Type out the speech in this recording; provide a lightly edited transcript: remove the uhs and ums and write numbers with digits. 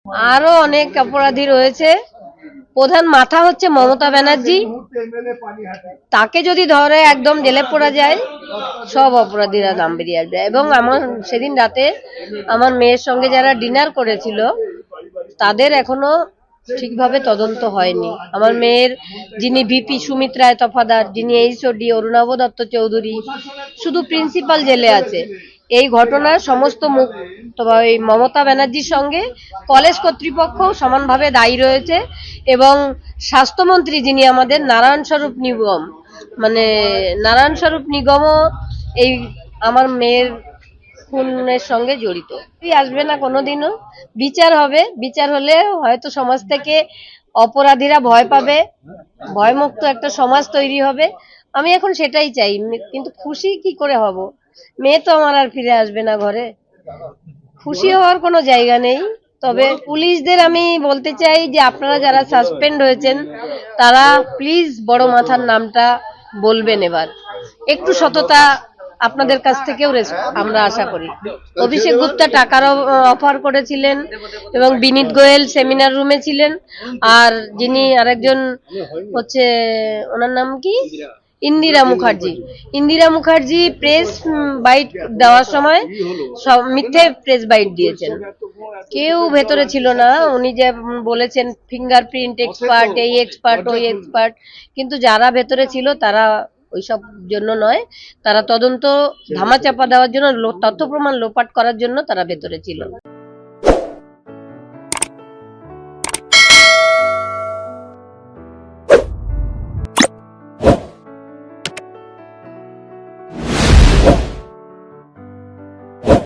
আরো অনেক অপরাধী রয়েছে। প্রধান মাথা হচ্ছে মমতা ব্যানার্জি। তাকে যদি ধরে একদম জেলে পড়া যায়, সব অপরাধীরা দাম বেরিয়ে আসবে। এবং আমার সেদিন রাতে আমার মেয়ের সঙ্গে যারা ডিনার করেছিল তাদের এখনো ঠিকভাবে তদন্ত হয়নি। আমার মেয়ের যিনি ভিপি সুমিত রায় তফাদার, যিনি এইচওডি অরুণাভ দত্ত চৌধুরী, শুধু প্রিন্সিপাল জেলে আছে। এই ঘটনার সমস্ত মুখ এই মমতা ব্যানার্জির সঙ্গে কলেজ কর্তৃপক্ষ সমানভাবে দায়ী রয়েছে। এবং স্বাস্থ্যমন্ত্রী যিনি আমাদের নারায়ণ স্বরূপ নিগম, মানে নারায়ণ স্বরূপ নিগমও এই আমার মেয়ের খুনের সঙ্গে জড়িত। আসবে না কোনোদিনও। বিচার হবে, বিচার হলে হয়তো সমাজ থেকে অপরাধীরা ভয় পাবে, ভয়মুক্ত একটা সমাজ তৈরি হবে। আমি এখন সেটাই চাই। কিন্তু খুশি কি করে হব? মেয়ে তো আমার আর ফিরে আসবে না ঘরে। খুশি হওয়ার কোনো জায়গা নেই। তবে পুলিশদের আমি বলতে চাই যে আপনারা যারা সাসপেন্ড হয়েছেন তারা প্লিজ বড় মাথার নামটা বলবেন। এবার একটু সততা আপনাদের কাছ থেকেও আমরা আশা করি। অভিষেক গুপ্তা টাকার অফার করেছিলেন এবং বিনীত গোয়েল সেমিনার রুমে ছিলেন। আর যিনি আরেকজন হচ্ছে, ওনার নাম কি, ইন্দিরা মুখার্জি। ইন্দিরা মুখার্জি প্রেস বাইট দেওয়ার সময় সব মিথ্যে প্রেস বাইট দিয়েছেন। কেউ ভেতরে ছিল না। উনি যে বলেছেন ফিঙ্গারপ্রিন্ট এক্সপার্ট, এই এক্সপার্ট, ওই এক্সপার্ট, কিন্তু যারা ভেতরে ছিল তারা ওইসব জন্য নয়, তারা তদন্ত ধামাচাপা দেওয়ার জন্য, তথ্য প্রমাণ লোপাট করার জন্য তারা ভেতরে ছিল।